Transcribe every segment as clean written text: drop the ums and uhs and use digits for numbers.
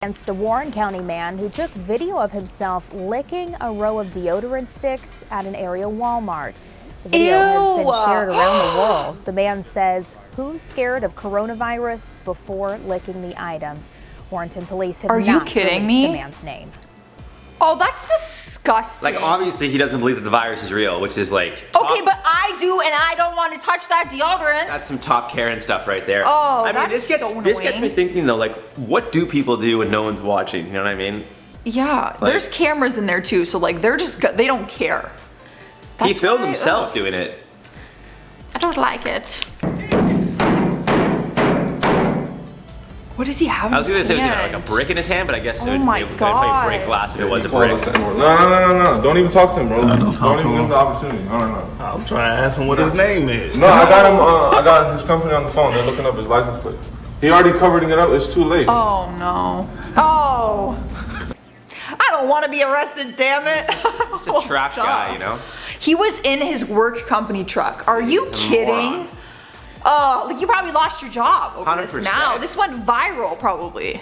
Against a Warren County man who took video of himself licking a row of deodorant sticks at an area Walmart. The video has been shared around the world. The man says, "Who's scared of coronavirus?" before licking the items. Warrenton police have not released the man's name. Oh, that's disgusting. Like, obviously he doesn't believe that the virus is real, which is like okay, but I do, and I don't want to touch that deodorant. That's some top Karen stuff right there. Oh, I mean, this gets me thinking though, like, what do people do when no one's watching? You know what I mean? Yeah, like, there's cameras in there too, so like they don't care. He filmed himself doing it. I don't like it. What does he have? I was gonna say he had like a brick in his hand, but I guess it would probably break glass if it was a brick. No. Don't even talk to him, bro. Don't even give him the opportunity. No. I'm trying to ask him what his name is. No, I got him. I got his company on the phone. They're looking up his license plate. He already covered it up. It's too late. Oh no. Oh. I don't want to be arrested, damn it. Just a trash guy, you know? He was in his work company truck. Are you kidding? Oh, like you probably lost your job over this now. This went viral probably.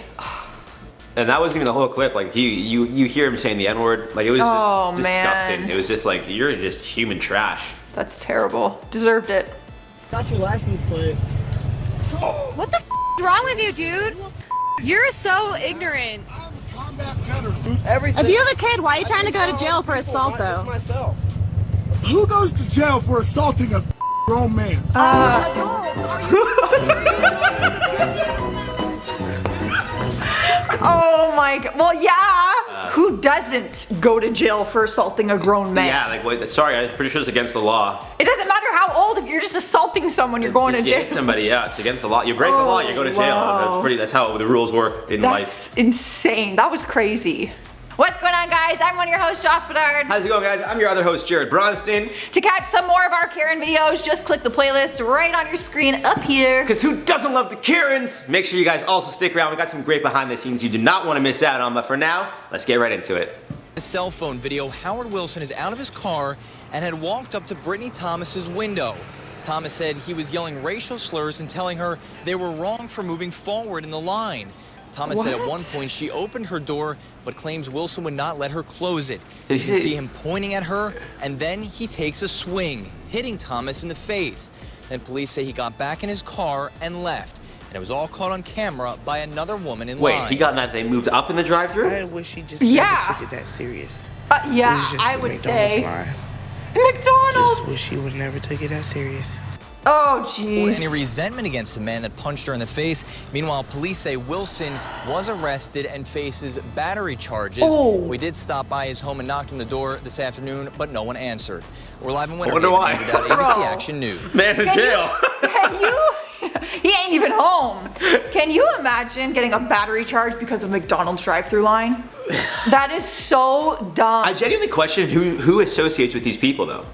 And that wasn't even the whole clip. Like you hear him saying the N-word. Like it was just disgusting. Man. It was just like, you're just human trash. That's terrible. Deserved it. Got your license plate. What the is wrong with you, dude? You're so ignorant. If you have a kid, why are you trying to go to jail for assault though? Who goes to jail for assaulting a grown man? Oh my god. Well, yeah. Who doesn't go to jail for assaulting a grown man? Yeah, like, wait, sorry, I'm pretty sure it's against the law. It doesn't matter how old. If you're just assaulting someone, you're going to jail. You hit somebody, yeah, it's against the law. You break the law, you go to jail. That's how the rules work in life. That's insane. That was crazy. What's going on, guys? I'm one of your hosts, Joss Bedard. How's it going, guys? I'm your other host, Jared Bronston. To catch some more of our Karen videos, just click the playlist right on your screen up here. Because who doesn't love the Karens? Make sure you guys also stick around. We got some great behind the scenes you do not want to miss out on. But for now, let's get right into it. A cell phone video, Howard Wilson is out of his car and had walked up to Brittany Thomas's window. Thomas said he was yelling racial slurs and telling her they were wrong for moving forward in the line. Thomas said at one point she opened her door, but claims Wilson would not let her close it. You can see him pointing at her, and then he takes a swing, hitting Thomas in the face. Then police say he got back in his car and left. And it was all caught on camera by another woman in line. Wait, he got mad they moved up in the drive-thru? I wish he just never took it that serious. Yeah, I would say. McDonald's! Just wish he would never take it that serious. Oh, jeez. Any resentment against the man that punched her in the face. Meanwhile, police say Wilson was arrested and faces battery charges. We did stop by his home and knocked on the door this afternoon, but no one answered. We're live in Winter. ABC Action News. Man in jail. He ain't even home. Can you imagine getting a battery charge because of McDonald's drive-thru line? That is so dumb. I genuinely question who associates with these people, though.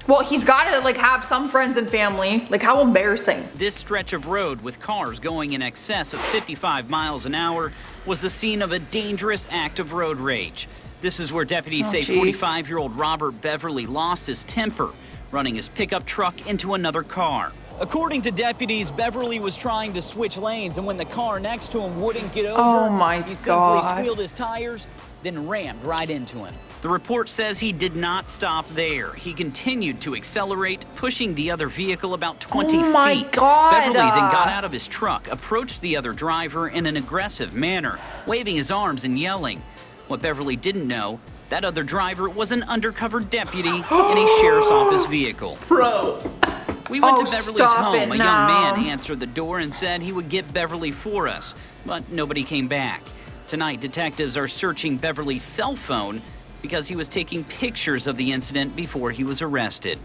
Well, he's got to like have some friends and family. Like, how embarrassing. This stretch of road with cars going in excess of 55 miles an hour was the scene of a dangerous act of road rage. This is where deputies say 45-year-old Robert Beverly lost his temper, running his pickup truck into another car. According to deputies, Beverly was trying to switch lanes, and when the car next to him wouldn't get over, he simply squealed his tires, then rammed right into him. The report says he did not stop there. He continued to accelerate, pushing the other vehicle about 20 feet. Beverly then got out of his truck, approached the other driver in an aggressive manner, waving his arms and yelling. What Beverly didn't know, that other driver was an undercover deputy in a sheriff's office vehicle. We went to Beverly's home. A young man answered the door and said he would get Beverly for us, but nobody came back. Tonight, detectives are searching Beverly's cell phone because he was taking pictures of the incident before he was arrested.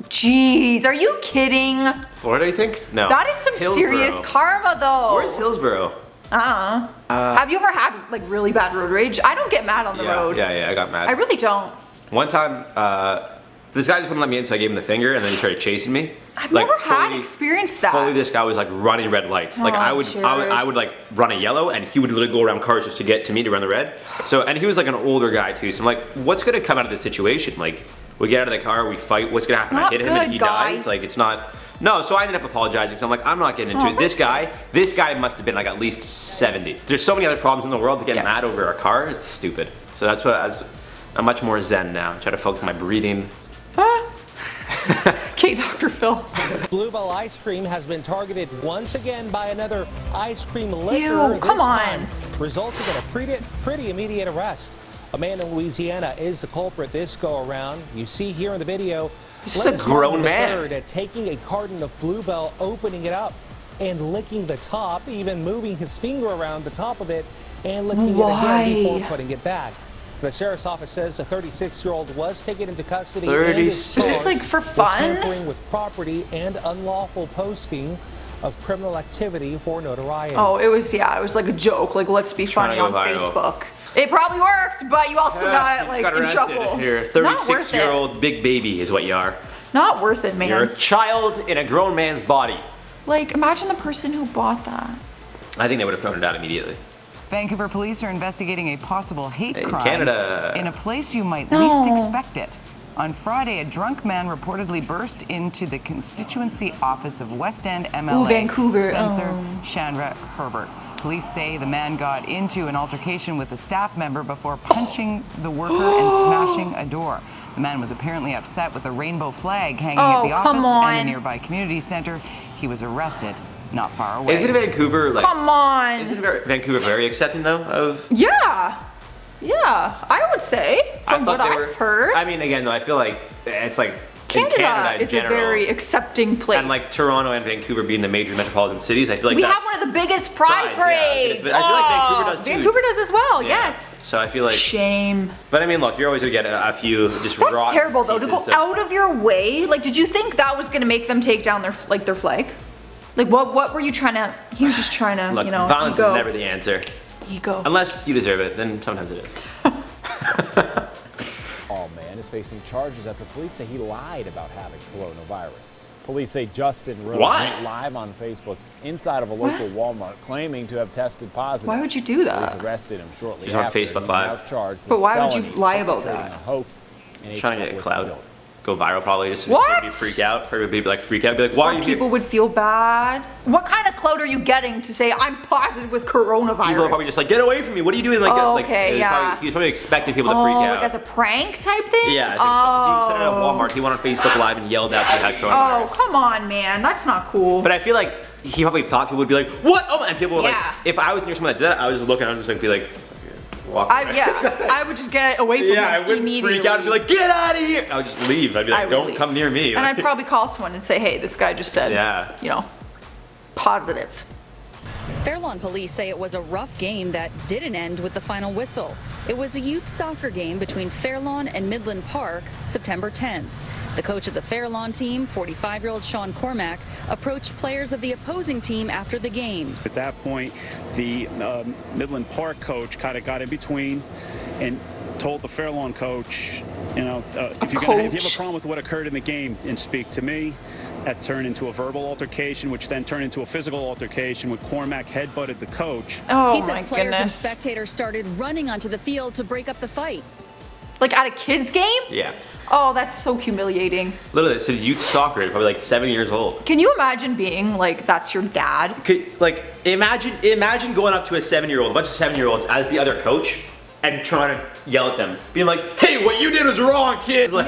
Jeez, are you kidding? Florida, you think? No. That is some serious karma, though. Where's Hillsborough? Have you ever had like really bad road rage? I don't get mad on the road. Yeah, I got mad. I really don't. One time, this guy just wouldn't let me in, so I gave him the finger, and then he started chasing me. I've never had experienced that. Fully, this guy was like running red lights. Like I would like run a yellow, and he would literally go around cars just to get to me to run the red. So, and he was like an older guy too. So I'm like, what's gonna come out of this situation? Like, We get out of the car, we fight. What's gonna happen? I hit him and he dies. Like it's not. No, so I ended up apologizing because I'm like, I'm not getting into it. This guy must have been like at least 70. There's so many other problems in the world to get mad over a car. It's stupid. So that's what I'm much more zen now. Try to focus on my breathing. Okay, Dr. Phil. Bluebell ice cream has been targeted once again by another ice cream liquor. Ew, come on. Resulting in a pretty immediate arrest. A man in Louisiana is the culprit this go around. You see here in the video, this is a grown man taking a carton of Bluebell, opening it up and licking the top, even moving his finger around the top of it and licking it again before putting it back. The sheriff's office says a 36-year-old was taken into custody. Is this like for fun? Tampering with property and unlawful posting of criminal activity for notoriety. Oh, it was like a joke. Like, let's be funny on Facebook. It probably worked, but you also got like in trouble. You're a 36-year-old big baby is what you are. Not worth it, man. You're a child in a grown man's body. Like, imagine the person who bought that. I think they would have thrown it out immediately. Vancouver police are investigating a possible hate crime Canada. in a place you might least expect it. On Friday, a drunk man reportedly burst into the constituency office of West End MLA Vancouver. Spencer Chandra Herbert. Police say the man got into an altercation with a staff member before punching the worker and smashing a door. The man was apparently upset with a rainbow flag hanging at the office and a nearby community center. He was arrested not far away. Isn't Vancouver like? Come on. Isn't Vancouver very accepting though of? Yeah, I would say from what I've heard. I mean, again though, I feel like it's like Canada is a very accepting place. And like Toronto and Vancouver being the major metropolitan cities, I feel like we have one of the biggest pride parades. Yeah, I feel like Vancouver does too. Vancouver does as well. Yes. So I feel like shame. But I mean, look, you're always gonna get a few just That's raw terrible though to go out of your way. Like, did you think that was gonna make them take down their flag? Like, what were you trying to? He was just trying to, look, you know, violence ego. is never the answer. Ego. Unless you deserve it, then sometimes it is. All man is facing charges after police say he lied about having coronavirus. Police say Justin Rose went live on Facebook inside of a local Walmart claiming to have tested positive. Why would you do that? Police arrested him shortly He's on after. Facebook Live. But why would you lie about that? A hoax Trying to get clout. Go viral probably, just for everybody to freak out. For everybody to like freak out, be like, why are you here? People would feel bad. What kind of clout are you getting to say I'm positive with coronavirus? People are probably just like, get away from me. What are you doing? Like, he was probably expecting people to freak out. Like as a prank type thing? Yeah, I think so. He said it at Walmart. He went on Facebook Live and yelled out he had coronavirus. Oh, come on, man. That's not cool. But I feel like he probably thought people would be like, what? Oh, and people were like, if I was near someone that did that, I was just looking, I was just like, be like, walk away. I would just get away from him I wouldn't immediately. freak out and be like, get out of here. I would just leave. I'd be like, don't come near me. And I'd probably call someone and say, hey, this guy just said, you know, positive. Fairlawn police say it was a rough game that didn't end with the final whistle. It was a youth soccer game between Fairlawn and Midland Park, September 10th. The coach of the Fairlawn team, 45-year-old Sean Cormack, approached players of the opposing team after the game. At that point, the Midland Park coach kind of got in between and told the Fairlawn coach, you know, if you have a problem with what occurred in the game, and speak to me. That turned into a verbal altercation, which then turned into a physical altercation when Cormack headbutted the coach. Oh, he says players and spectators started running onto the field to break up the fight. Like at a kid's game? Yeah. Oh, that's so humiliating. Literally, it said youth soccer, probably like 7 years old. Can you imagine being like, that's your dad? Like, imagine going up to a 7-year-old, a bunch of 7-year-olds as the other coach, and trying to yell at them, being like, hey, what you did was wrong, kids. Like,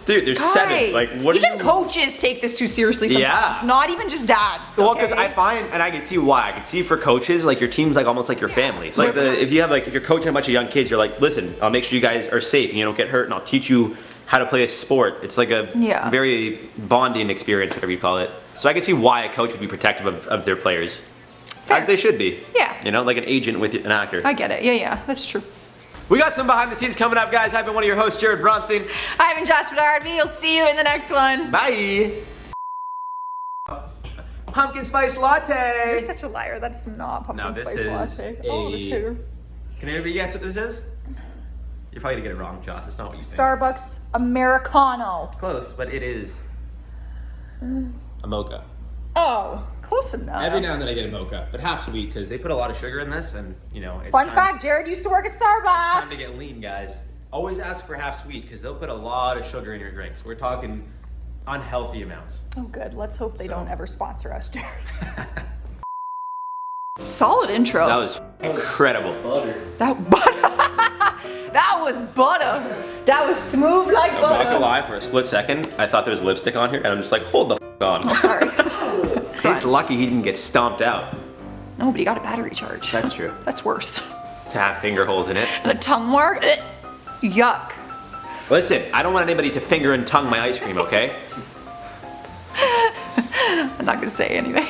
dude, there's 7. Like, what do you? Even coaches take this too seriously sometimes. Not even just dads. Well, because I find, and I can see why. I can see for coaches, like your team's like almost like your family. Like if you're coaching a bunch of young kids, you're like, listen, I'll make sure you guys are safe and you don't get hurt, and I'll teach you how to play a sport. It's like a very bonding experience, whatever you call it. So I can see why a coach would be protective of their players, as they should be. Yeah. You know, like an agent with an actor. I get it. Yeah, that's true. We got some behind the scenes coming up, guys. I've been one of your hosts, Jared Bronstein. I've been Josh Bedard. We'll see you in the next one. Bye. Pumpkin spice latte. You're such a liar. That's not pumpkin spice latte. Oh, this here. Can anybody guess what this is? You're probably gonna get it wrong, Josh. It's not what you think. Starbucks Americano. Close, but it is a mocha. Oh, close enough. Every now and then I get a mocha, but half sweet because they put a lot of sugar in this, and you know. It's Fun fact: Jared used to work at Starbucks. It's time to get lean, guys. always ask for half sweet because they'll put a lot of sugar in your drinks. We're talking unhealthy amounts. Oh, good. Let's hope they don't ever sponsor us, Jared. Solid intro. That was incredible. That was butter. That was smooth like I'm not butter. gonna lie, for a split second, I thought there was lipstick on here, and I'm just like, hold the f on. Oh, sorry. He's lucky he didn't get stomped out. No, but he got a battery charge. That's true. That's worse. To have finger holes in it. And a tongue mark? Yuck. Listen, I don't want anybody to finger and tongue my ice cream, okay? I'm not gonna say anything.